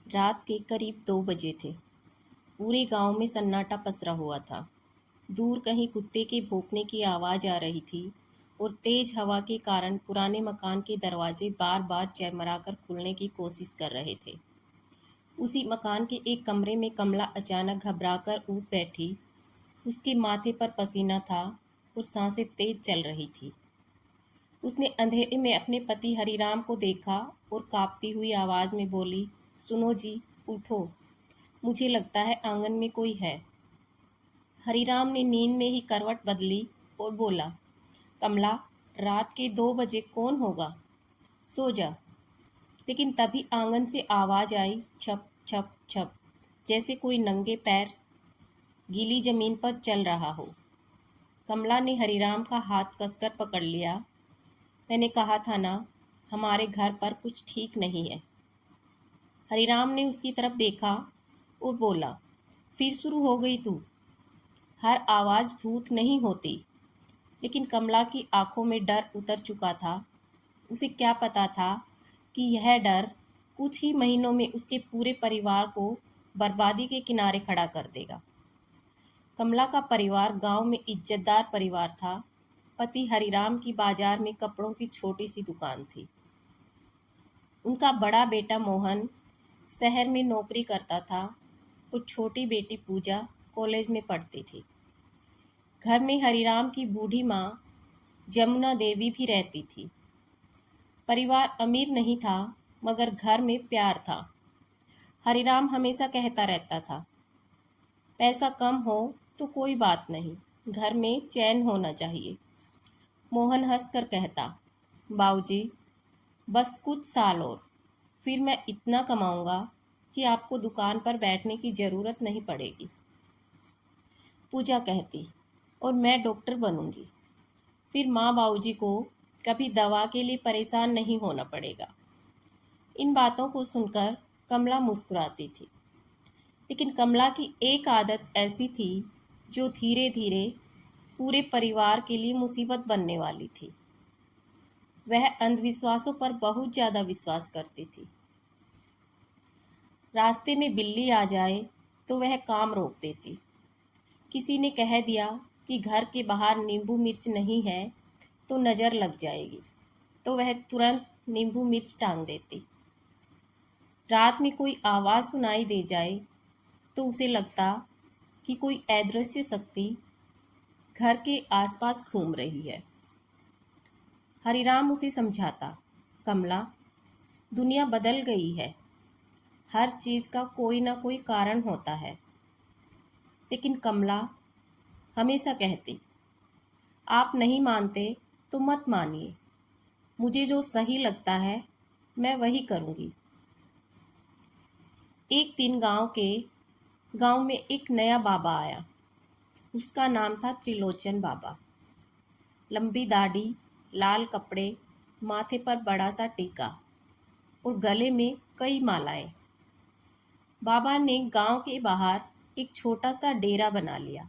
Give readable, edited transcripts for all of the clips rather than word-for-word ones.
रात के करीब 2 बजे थे। पूरे गांव में सन्नाटा पसरा हुआ था। दूर कहीं कुत्ते के भौंकने की आवाज़ आ रही थी और तेज हवा के कारण पुराने मकान के दरवाजे बार बार चरमराकर खुलने की कोशिश कर रहे थे। उसी मकान के एक कमरे में कमला अचानक घबराकर उठ बैठी। उसके माथे पर पसीना था और सांसें तेज चल रही थी। उसने अंधेरे में अपने पति हरिराम को देखा और कांपती हुई आवाज़ में बोली, सुनो जी, उठो। मुझे लगता है आंगन में कोई है। हरिराम ने नींद में ही करवट बदली और बोला, कमला, रात के 2 बजे कौन होगा, सो जा। लेकिन तभी आंगन से आवाज़ आई, छप छप छप, जैसे कोई नंगे पैर गीली जमीन पर चल रहा हो। कमला ने हरिराम का हाथ कसकर पकड़ लिया। मैंने कहा था ना, हमारे घर पर कुछ ठीक नहीं है। हरिराम ने उसकी तरफ देखा और बोला, फिर शुरू हो गई तू। हर आवाज़ भूत नहीं होती। लेकिन कमला की आंखों में डर उतर चुका था। उसे क्या पता था कि यह डर कुछ ही महीनों में उसके पूरे परिवार को बर्बादी के किनारे खड़ा कर देगा। कमला का परिवार गांव में इज्जतदार परिवार था। पति हरिराम की बाजार में कपड़ों की छोटी सी दुकान थी। उनका बड़ा बेटा मोहन शहर में नौकरी करता था और छोटी बेटी पूजा कॉलेज में पढ़ती थी। घर में हरिराम की बूढ़ी माँ जमुना देवी भी रहती थी। परिवार अमीर नहीं था, मगर घर में प्यार था। हरिराम हमेशा कहता रहता था, पैसा कम हो तो कोई बात नहीं, घर में चैन होना चाहिए। मोहन हंसकर कहता, बाबूजी, बस कुछ साल और, फिर मैं इतना कमाऊंगा कि आपको दुकान पर बैठने की ज़रूरत नहीं पड़ेगी। पूजा कहती, और मैं डॉक्टर बनूंगी, फिर माँ बाबूजी को कभी दवा के लिए परेशान नहीं होना पड़ेगा। इन बातों को सुनकर कमला मुस्कुराती थी। लेकिन कमला की एक आदत ऐसी थी जो धीरे धीरे पूरे परिवार के लिए मुसीबत बनने वाली थी। वह अंधविश्वासों पर बहुत ज़्यादा विश्वास करती थी। रास्ते में बिल्ली आ जाए तो वह काम रोक देती। किसी ने कह दिया कि घर के बाहर नींबू मिर्च नहीं है तो नज़र लग जाएगी, तो वह तुरंत नींबू मिर्च टांग देती। रात में कोई आवाज़ सुनाई दे जाए तो उसे लगता कि कोई अदृश्य शक्ति घर के आसपास घूम रही है। हरिराम उसे समझाता, कमला, दुनिया बदल गई है। हर चीज़ का कोई ना कोई कारण होता है। लेकिन कमला हमेशा कहती, आप नहीं मानते तो मत मानिए। मुझे जो सही लगता है मैं वही करूँगी। एक दिन गांव में एक नया बाबा आया। उसका नाम था त्रिलोचन बाबा। लंबी दाढ़ी, लाल कपड़े, माथे पर बड़ा सा टीका और गले में कई मालाएं। बाबा ने गांव के बाहर एक छोटा सा डेरा बना लिया।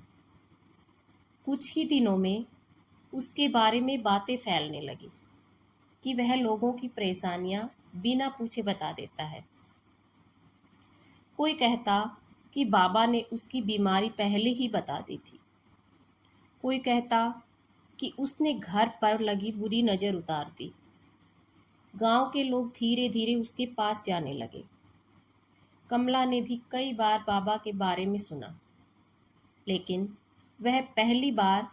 कुछ ही दिनों में उसके बारे में बातें फैलने लगी कि वह लोगों की परेशानियां बिना पूछे बता देता है। कोई कहता कि बाबा ने उसकी बीमारी पहले ही बता दी थी। कोई कहता कि उसने घर पर लगी बुरी नज़र उतार दी। गांव के लोग धीरे धीरे उसके पास जाने लगे। कमला ने भी कई बार बाबा के बारे में सुना, लेकिन वह पहली बार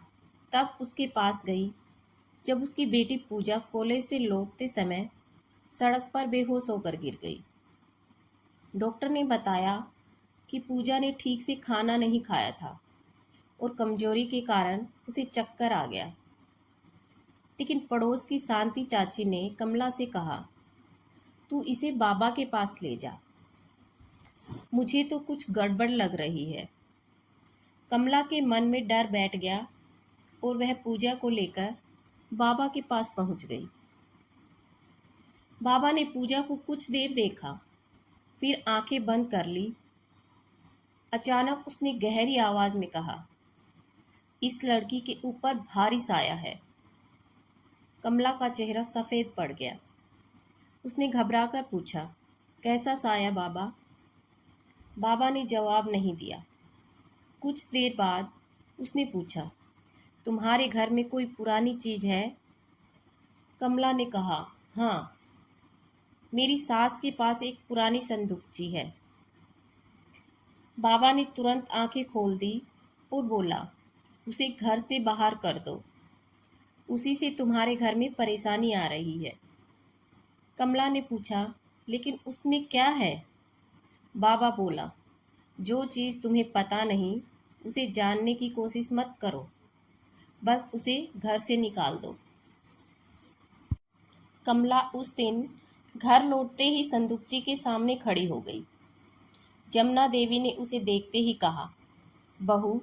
तब उसके पास गई जब उसकी बेटी पूजा कॉलेज से लौटते समय सड़क पर बेहोश होकर गिर गई। डॉक्टर ने बताया कि पूजा ने ठीक से खाना नहीं खाया था और कमजोरी के कारण उसे चक्कर आ गया। लेकिन पड़ोस की शांति चाची ने कमला से कहा, तू इसे बाबा के पास ले जा, मुझे तो कुछ गड़बड़ लग रही है। कमला के मन में डर बैठ गया और वह पूजा को लेकर बाबा के पास पहुंच गई। बाबा ने पूजा को कुछ देर देखा, फिर आंखें बंद कर ली। अचानक उसने गहरी आवाज में कहा, इस लड़की के ऊपर भारी साया है। कमला का चेहरा सफ़ेद पड़ गया। उसने घबराकर पूछा, कैसा साया बाबा? बाबा ने जवाब नहीं दिया। कुछ देर बाद उसने पूछा, तुम्हारे घर में कोई पुरानी चीज है? कमला ने कहा, हाँ, मेरी सास के पास एक पुरानी संदूकची है। बाबा ने तुरंत आंखें खोल दी और बोला, उसे घर से बाहर कर दो, उसी से तुम्हारे घर में परेशानी आ रही है। कमला ने पूछा, लेकिन उसमें क्या है? बाबा बोला, जो चीज़ तुम्हें पता नहीं उसे जानने की कोशिश मत करो, बस उसे घर से निकाल दो। कमला उस दिन घर लौटते ही संदूकची के सामने खड़ी हो गई। जमुना देवी ने उसे देखते ही कहा, बहू,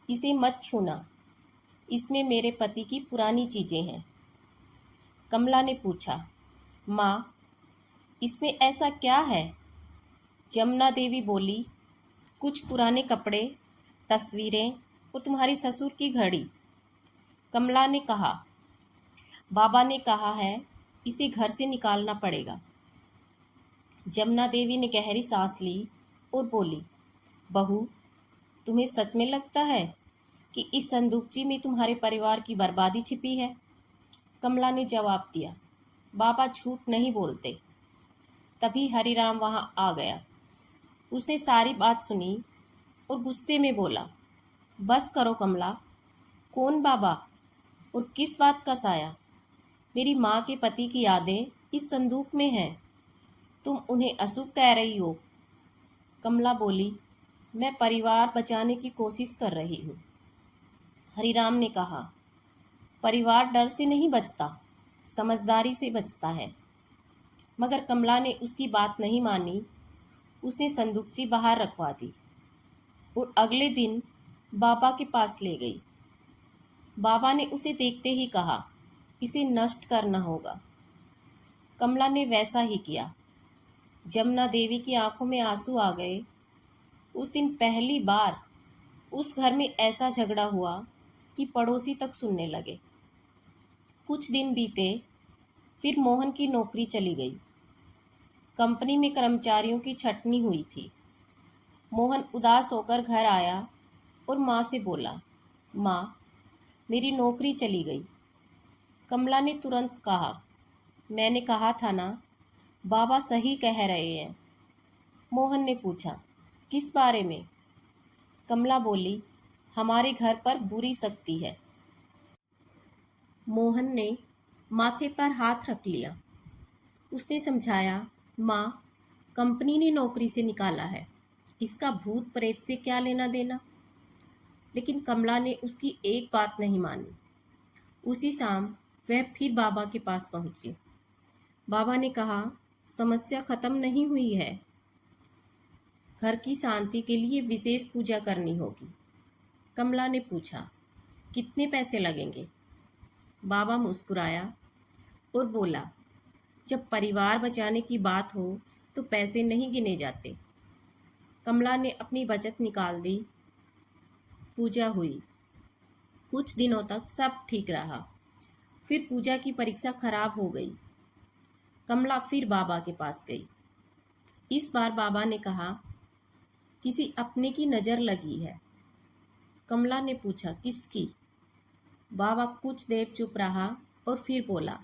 इसे मत छूना, इसमें मेरे पति की पुरानी चीज़ें हैं। कमला ने पूछा, माँ, इसमें ऐसा क्या है? जमुना देवी बोली, कुछ पुराने कपड़े, तस्वीरें और तुम्हारे ससुर की घड़ी। कमला ने कहा, बाबा ने कहा है इसे घर से निकालना पड़ेगा। जमुना देवी ने गहरी सांस ली और बोली, बहू, तुम्हें सच में लगता है कि इस संदूकची में तुम्हारे परिवार की बर्बादी छिपी है? कमला ने जवाब दिया, बाबा झूठ नहीं बोलते। तभी हरिराम वहां आ गया। उसने सारी बात सुनी और गुस्से में बोला, बस करो कमला, कौन बाबा और किस बात का साया? मेरी माँ के पति की यादें इस संदूक में हैं, तुम उन्हें अशुभ कह रही हो। कमला बोली, मैं परिवार बचाने की कोशिश कर रही हूँ। हरिराम ने कहा, परिवार डर से नहीं बचता, समझदारी से बचता है। मगर कमला ने उसकी बात नहीं मानी। उसने संदूकची बाहर रखवा दी और अगले दिन बाबा के पास ले गई। बाबा ने उसे देखते ही कहा, इसे नष्ट करना होगा। कमला ने वैसा ही किया। जमुना देवी की आंखों में आंसू आ गए। उस दिन पहली बार उस घर में ऐसा झगड़ा हुआ कि पड़ोसी तक सुनने लगे। कुछ दिन बीते, फिर मोहन की नौकरी चली गई। कंपनी में कर्मचारियों की छटनी हुई थी। मोहन उदास होकर घर आया और माँ से बोला, माँ, मेरी नौकरी चली गई। कमला ने तुरंत कहा, मैंने कहा था ना, बाबा सही कह रहे हैं। मोहन ने पूछा, किस बारे में? कमला बोली, हमारे घर पर बुरी शक्ति है। मोहन ने माथे पर हाथ रख लिया। उसने समझाया, माँ, कंपनी ने नौकरी से निकाला है, इसका भूत प्रेत से क्या लेना देना? लेकिन कमला ने उसकी एक बात नहीं मानी। उसी शाम वह फिर बाबा के पास पहुंची। बाबा ने कहा, समस्या खत्म नहीं हुई है, घर की शांति के लिए विशेष पूजा करनी होगी। कमला ने पूछा, कितने पैसे लगेंगे? बाबा मुस्कुराया और बोला, जब परिवार बचाने की बात हो तो पैसे नहीं गिने जाते। कमला ने अपनी बचत निकाल दी। पूजा हुई। कुछ दिनों तक सब ठीक रहा। फिर पूजा की परीक्षा खराब हो गई। कमला फिर बाबा के पास गई। इस बार बाबा ने कहा, किसी अपने की नज़र लगी है। कमला ने पूछा, किसकी? बाबा कुछ देर चुप रहा और फिर बोला,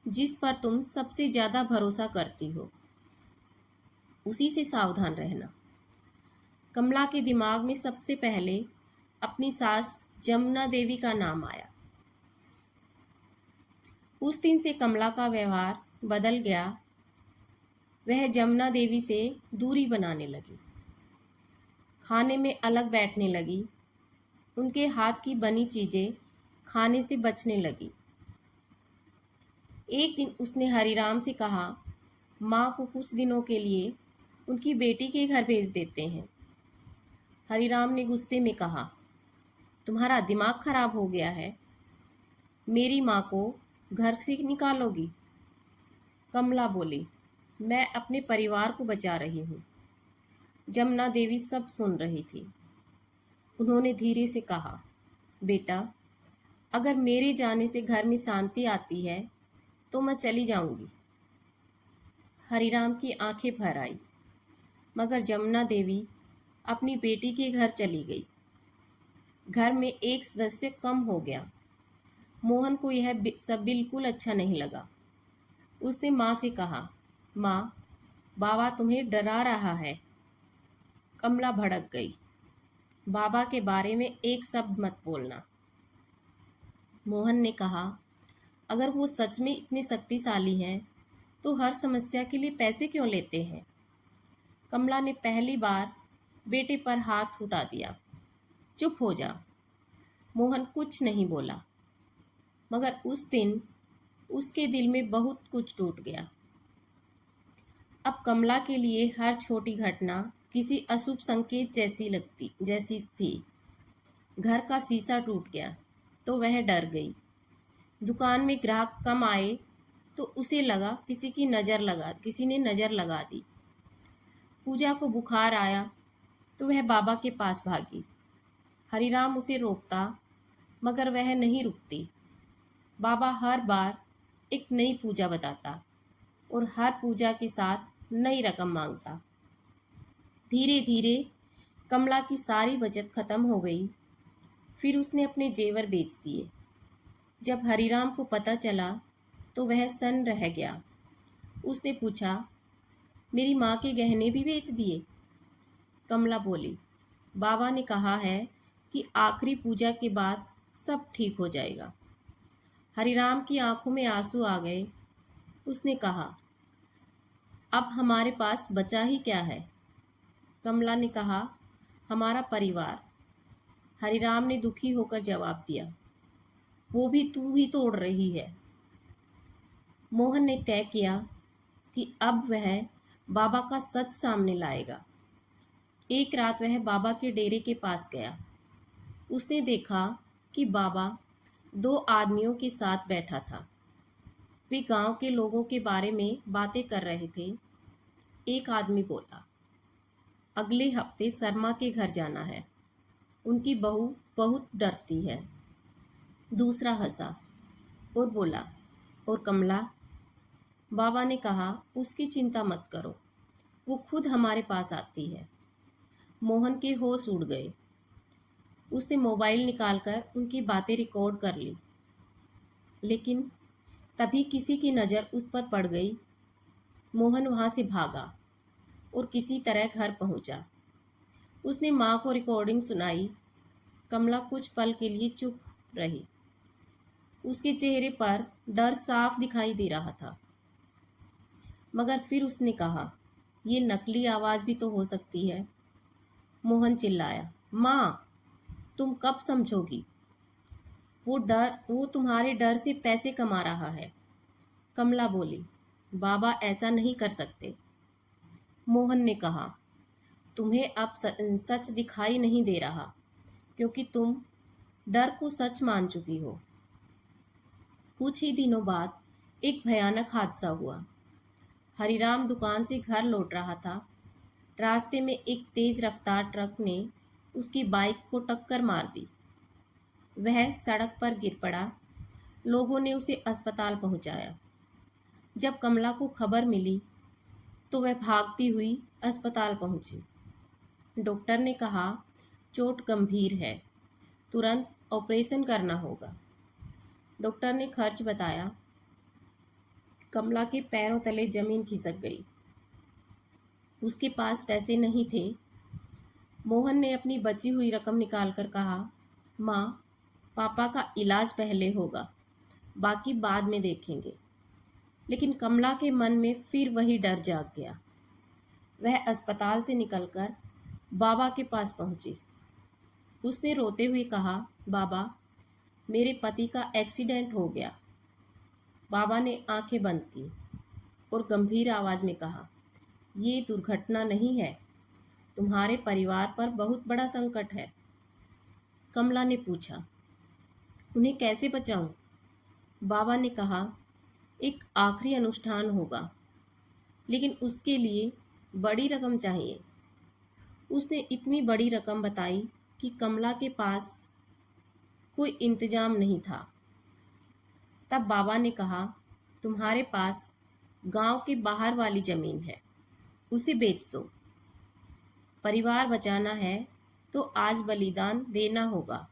जिस पर तुम सबसे ज़्यादा भरोसा करती हो, उसी से सावधान रहना। कमला के दिमाग में सबसे पहले अपनी सास जमुना देवी का नाम आया। उस दिन से कमला का व्यवहार बदल गया। वह जमुना देवी से दूरी बनाने लगी, खाने में अलग बैठने लगी, उनके हाथ की बनी चीज़ें खाने से बचने लगी। एक दिन उसने हरिराम से कहा, माँ को कुछ दिनों के लिए उनकी बेटी के घर भेज देते हैं। हरिराम ने गुस्से में कहा, तुम्हारा दिमाग खराब हो गया है, मेरी माँ को घर से निकालोगी? कमला बोली, मैं अपने परिवार को बचा रही हूँ। जमुना देवी सब सुन रही थी। उन्होंने धीरे से कहा, बेटा, अगर मेरे जाने से घर में शांति आती है तो मैं चली जाऊंगी। हरिराम की आंखें भर आई। मगर जमुना देवी अपनी बेटी के घर चली गई। घर में एक सदस्य कम हो गया। मोहन को यह सब बिल्कुल अच्छा नहीं लगा। उसने माँ से कहा, माँ, बाबा तुम्हें डरा रहा है। कमला भड़क गई। बाबा के बारे में एक शब्द मत बोलना। मोहन ने कहा, अगर वो सच में इतने शक्तिशाली हैं तो हर समस्या के लिए पैसे क्यों लेते हैं? कमला ने पहली बार बेटे पर हाथ उठा दिया। चुप हो जा। मोहन कुछ नहीं बोला, मगर उस दिन उसके दिल में बहुत कुछ टूट गया। अब कमला के लिए हर छोटी घटना किसी अशुभ संकेत जैसी थी। घर का शीशा टूट गया तो वह डर गई। दुकान में ग्राहक कम आए तो उसे लगा किसी ने नज़र लगा दी। पूजा को बुखार आया तो वह बाबा के पास भागी। हरिराम उसे रोकता, मगर वह नहीं रुकती। बाबा हर बार एक नई पूजा बताता और हर पूजा के साथ नई रकम मांगता। धीरे धीरे कमला की सारी बचत खत्म हो गई। फिर उसने अपने जेवर बेच दिए। जब हरिराम को पता चला तो वह सन्न रह गया। उसने पूछा, मेरी माँ के गहने भी बेच दिए? कमला बोली, बाबा ने कहा है कि आखिरी पूजा के बाद सब ठीक हो जाएगा। हरिराम की आंखों में आंसू आ गए। उसने कहा, अब हमारे पास बचा ही क्या है? कमला ने कहा, हमारा परिवार। हरिराम ने दुखी होकर जवाब दिया, वो भी तू ही तोड़ रही है। मोहन ने तय किया कि अब वह बाबा का सच सामने लाएगा। एक रात वह बाबा के डेरे के पास गया। उसने देखा कि बाबा दो आदमियों के साथ बैठा था। वे गांव के लोगों के बारे में बातें कर रहे थे। एक आदमी बोला, अगले हफ्ते शर्मा के घर जाना है, उनकी बहू बहुत डरती है। दूसरा हंसा और बोला, और कमला? बाबा ने कहा, उसकी चिंता मत करो, वो खुद हमारे पास आती है। मोहन के होश उड़ गए। उसने मोबाइल निकालकर उनकी बातें रिकॉर्ड कर ली। लेकिन तभी किसी की नज़र उस पर पड़ गई। मोहन वहाँ से भागा और किसी तरह घर पहुँचा। उसने माँ को रिकॉर्डिंग सुनाई। कमला कुछ पल के लिए चुप रही। उसके चेहरे पर डर साफ दिखाई दे रहा था। मगर फिर उसने कहा, ये नकली आवाज़ भी तो हो सकती है। मोहन चिल्लाया, माँ, तुम कब समझोगी? वो तुम्हारे डर से पैसे कमा रहा है। कमला बोली, बाबा ऐसा नहीं कर सकते। मोहन ने कहा, तुम्हें अब सच दिखाई नहीं दे रहा, क्योंकि तुम डर को सच मान चुकी हो। कुछ ही दिनों बाद एक भयानक हादसा हुआ। हरिराम दुकान से घर लौट रहा था। रास्ते में एक तेज रफ्तार ट्रक ने उसकी बाइक को टक्कर मार दी। वह सड़क पर गिर पड़ा। लोगों ने उसे अस्पताल पहुंचाया। जब कमला को खबर मिली तो वह भागती हुई अस्पताल पहुंची। डॉक्टर ने कहा, चोट गंभीर है, तुरंत ऑपरेशन करना होगा। डॉक्टर ने खर्च बताया। कमला के पैरों तले जमीन खिसक गई। उसके पास पैसे नहीं थे। मोहन ने अपनी बची हुई रकम निकालकर कहा, माँ, पापा का इलाज पहले होगा, बाकी बाद में देखेंगे। लेकिन कमला के मन में फिर वही डर जाग गया। वह अस्पताल से निकलकर बाबा के पास पहुंची। उसने रोते हुए कहा, बाबा, मेरे पति का एक्सीडेंट हो गया। बाबा ने आंखें बंद की और गंभीर आवाज़ में कहा, ये दुर्घटना नहीं है, तुम्हारे परिवार पर बहुत बड़ा संकट है। कमला ने पूछा, उन्हें कैसे बचाऊं? बाबा ने कहा, एक आखिरी अनुष्ठान होगा, लेकिन उसके लिए बड़ी रकम चाहिए। उसने इतनी बड़ी रकम बताई कि कमला के पास कोई इंतजाम नहीं था। तब बाबा ने कहा, तुम्हारे पास गांव के बाहर वाली ज़मीन है, उसे बेच दो। परिवार बचाना है तो आज बलिदान देना होगा।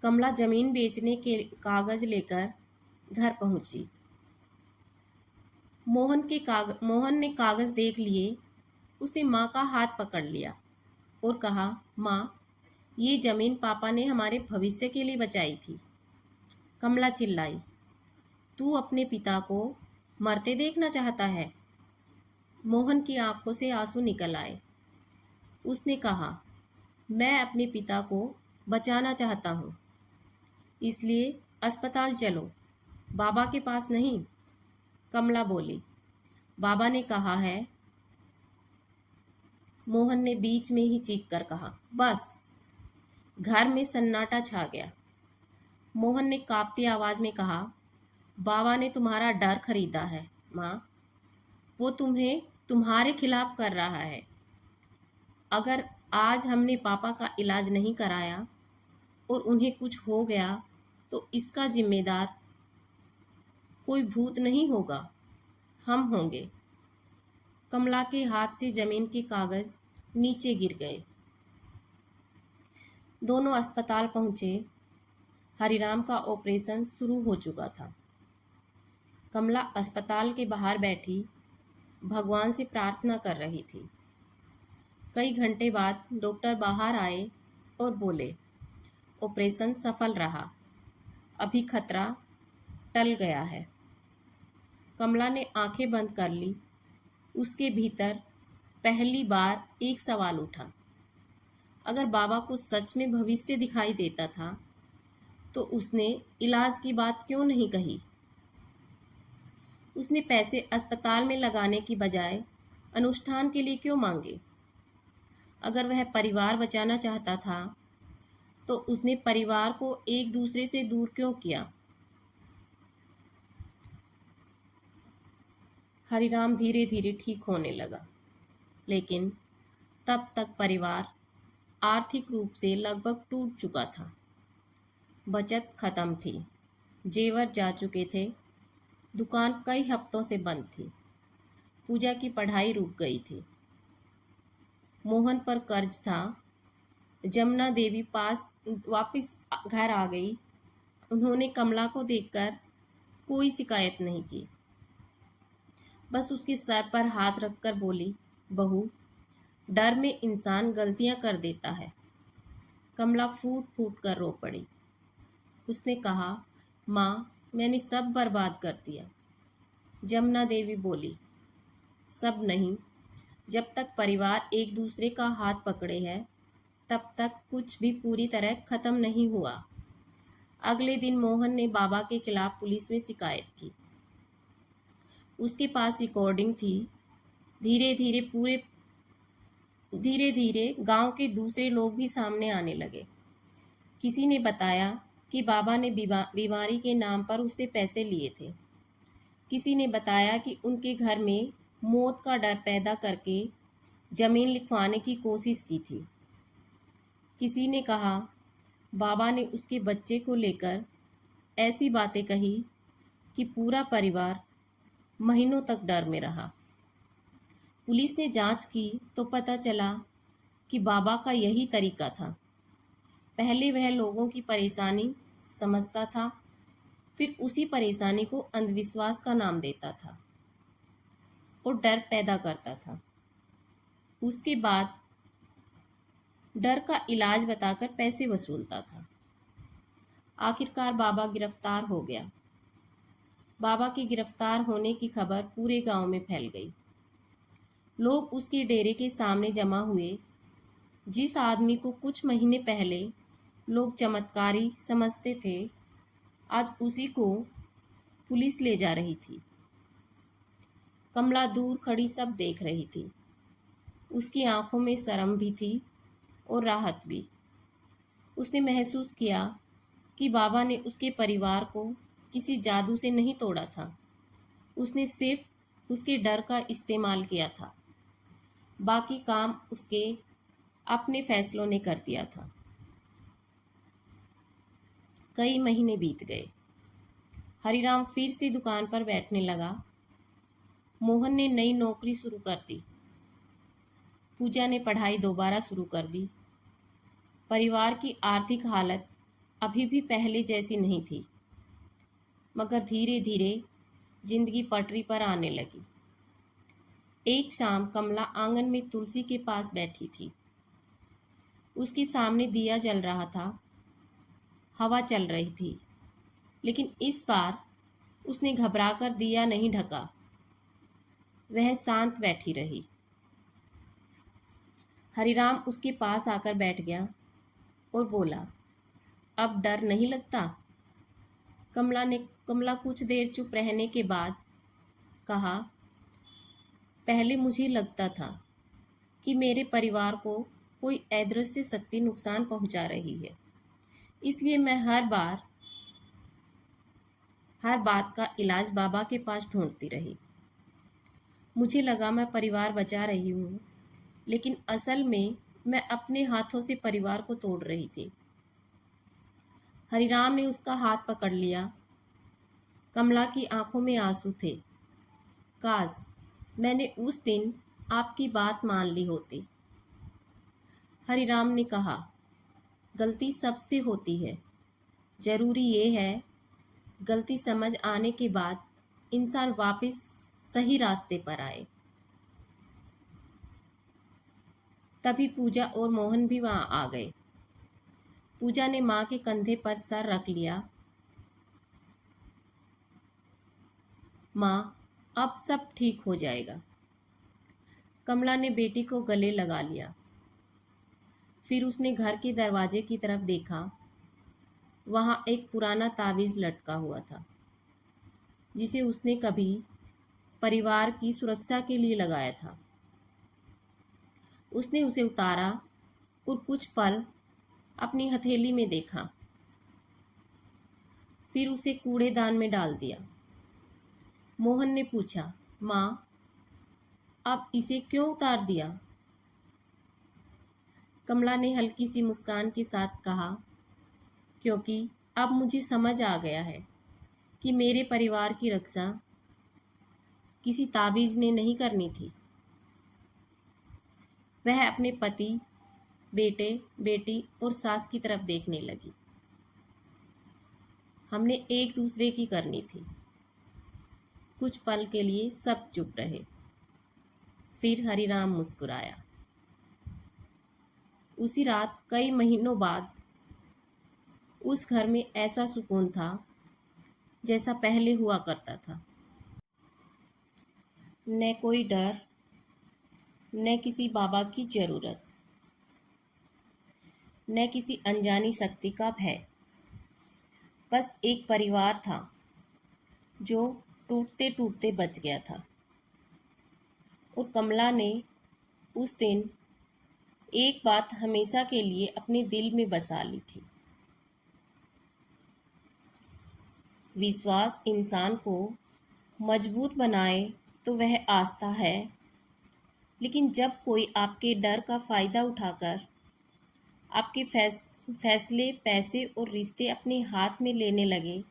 कमला जमीन बेचने के कागज लेकर घर पहुंची। मोहन ने कागज देख लिए। उसने माँ का हाथ पकड़ लिया और कहा, माँ, ये जमीन पापा ने हमारे भविष्य के लिए बचाई थी। कमला चिल्लाई, तू अपने पिता को मरते देखना चाहता है? मोहन की आंखों से आंसू निकल आए। उसने कहा, मैं अपने पिता को बचाना चाहता हूँ, इसलिए अस्पताल चलो, बाबा के पास नहीं। कमला बोली, बाबा ने कहा है। मोहन ने बीच में ही चीख कर कहा, बस। घर में सन्नाटा छा गया। मोहन ने कांपती आवाज में कहा, बाबा ने तुम्हारा डर खरीदा है माँ। वो तुम्हें तुम्हारे खिलाफ कर रहा है। अगर आज हमने पापा का इलाज नहीं कराया और उन्हें कुछ हो गया तो इसका जिम्मेदार कोई भूत नहीं होगा, हम होंगे। कमला के हाथ से जमीन के कागज नीचे गिर गए। दोनों अस्पताल पहुंचे। हरिराम का ऑपरेशन शुरू हो चुका था। कमला अस्पताल के बाहर बैठी भगवान से प्रार्थना कर रही थी। कई घंटे बाद डॉक्टर बाहर आए और बोले, ऑपरेशन सफल रहा, अभी खतरा टल गया है। कमला ने आंखें बंद कर ली। उसके भीतर पहली बार एक सवाल उठा, अगर बाबा को सच में भविष्य दिखाई देता था तो उसने इलाज की बात क्यों नहीं कही? उसने पैसे अस्पताल में लगाने की बजाय अनुष्ठान के लिए क्यों मांगे? अगर वह परिवार बचाना चाहता था तो उसने परिवार को एक दूसरे से दूर क्यों किया? हरिराम धीरे धीरे ठीक होने लगा, लेकिन तब तक परिवार आर्थिक रूप से लगभग टूट चुका था। बचत खत्म थी, जेवर जा चुके थे, दुकान कई हफ्तों से बंद थी, पूजा की पढ़ाई रुक गई थी, मोहन पर कर्ज था। जमुना देवी पास वापस घर आ गई। उन्होंने कमला को देखकर कोई शिकायत नहीं की, बस उसके सर पर हाथ रखकर बोली, बहू, डर में इंसान गलतियां कर देता है। कमला फूट फूट कर रो पड़ी। उसने कहा, माँ, मैंने सब बर्बाद कर दिया। जमुना देवी बोली, सब नहीं, जब तक परिवार एक दूसरे का हाथ पकड़े है तब तक कुछ भी पूरी तरह खत्म नहीं हुआ। अगले दिन मोहन ने बाबा के खिलाफ पुलिस में शिकायत की। उसके पास रिकॉर्डिंग थी। धीरे धीरे गांव के दूसरे लोग भी सामने आने लगे। किसी ने बताया कि बाबा ने बीमारी के नाम पर उससे पैसे लिए थे। किसी ने बताया कि उनके घर में मौत का डर पैदा करके जमीन लिखवाने की कोशिश की थी। किसी ने कहा बाबा ने उसके बच्चे को लेकर ऐसी बातें कही कि पूरा परिवार महीनों तक डर में रहा। पुलिस ने जांच की तो पता चला कि बाबा का यही तरीका था। पहले वह लोगों की परेशानी समझता था, फिर उसी परेशानी को अंधविश्वास का नाम देता था और डर पैदा करता था। उसके बाद डर का इलाज बताकर पैसे वसूलता था। आखिरकार बाबा गिरफ्तार हो गया। बाबा के गिरफ्तार होने की खबर पूरे गांव में फैल गई। लोग उसके डेरे के सामने जमा हुए। जिस आदमी को कुछ महीने पहले लोग चमत्कारी समझते थे, आज उसी को पुलिस ले जा रही थी। कमला दूर खड़ी सब देख रही थी। उसकी आंखों में शर्म भी थी और राहत भी। उसने महसूस किया कि बाबा ने उसके परिवार को किसी जादू से नहीं तोड़ा था। उसने सिर्फ उसके डर का इस्तेमाल किया था। बाकी काम उसके अपने फैसलों ने कर दिया था। कई महीने बीत गए। हरिराम फिर से दुकान पर बैठने लगा। मोहन ने नई नौकरी शुरू कर दी। पूजा ने पढ़ाई दोबारा शुरू कर दी। परिवार की आर्थिक हालत अभी भी पहले जैसी नहीं थी, मगर धीरे धीरे जिंदगी पटरी पर आने लगी। एक शाम कमला आंगन में तुलसी के पास बैठी थी। उसके सामने दिया जल रहा था, हवा चल रही थी, लेकिन इस बार उसने घबराकर दिया नहीं ढका। वह शांत बैठी रही। हरिराम उसके पास आकर बैठ गया और बोला, अब डर नहीं लगता? कमला कुछ देर चुप रहने के बाद कहा, पहले मुझे लगता था कि मेरे परिवार को कोई अदृश्य शक्ति नुकसान पहुंचा रही है, इसलिए मैं हर बात का इलाज बाबा के पास ढूंढती रही। मुझे लगा मैं परिवार बचा रही हूँ, लेकिन असल में मैं अपने हाथों से परिवार को तोड़ रही थी। हरिराम ने उसका हाथ पकड़ लिया। कमला की आंखों में आंसू थे। काश मैंने उस दिन आपकी बात मान ली होती। हरिराम ने कहा, गलती सबसे होती है, जरूरी ये है गलती समझ आने के बाद इंसान वापस सही रास्ते पर आए। तभी पूजा और मोहन भी वहां आ गए। पूजा ने माँ के कंधे पर सर रख लिया। माँ, अब सब ठीक हो जाएगा। कमला ने बेटी को गले लगा लिया। फिर उसने घर के दरवाजे की तरफ देखा। वहां एक पुराना तावीज़ लटका हुआ था, जिसे उसने कभी परिवार की सुरक्षा के लिए लगाया था। उसने उसे उतारा और कुछ पल अपनी हथेली में देखा, फिर उसे कूड़ेदान में डाल दिया। मोहन ने पूछा, माँ, अब इसे क्यों उतार दिया? कमला ने हल्की सी मुस्कान के साथ कहा, क्योंकि अब मुझे समझ आ गया है कि मेरे परिवार की रक्षा किसी ताबीज़ ने नहीं करनी थी। वह अपने पति, बेटे, बेटी और सास की तरफ देखने लगी। हमने एक दूसरे की करनी थी। कुछ पल के लिए सब चुप रहे। फिर हरिराम मुस्कुराया। उसी रात कई महीनों बाद उस घर में ऐसा सुकून था जैसा पहले हुआ करता था। न कोई डर, न किसी बाबा की जरूरत, न किसी अनजानी शक्ति का भय। बस एक परिवार था जो टूटते टूटते बच गया था। और कमला ने उस दिन एक बात हमेशा के लिए अपने दिल में बसा ली थी। विश्वास इंसान को मजबूत बनाए तो वह आस्था है, लेकिन जब कोई आपके डर का फ़ायदा उठाकर आपके फैसले, पैसे और रिश्ते अपने हाथ में लेने लगे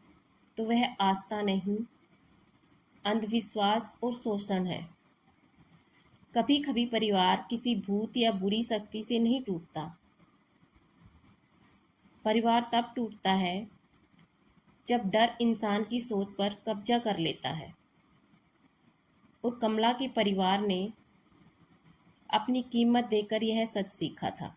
तो वह आस्था नहीं, अंधविश्वास और शोषण है। कभी कभी परिवार किसी भूत या बुरी शक्ति से नहीं टूटता। परिवार तब टूटता है जब डर इंसान की सोच पर कब्जा कर लेता है। और कमला के परिवार ने अपनी कीमत देकर यह सच सीखा था।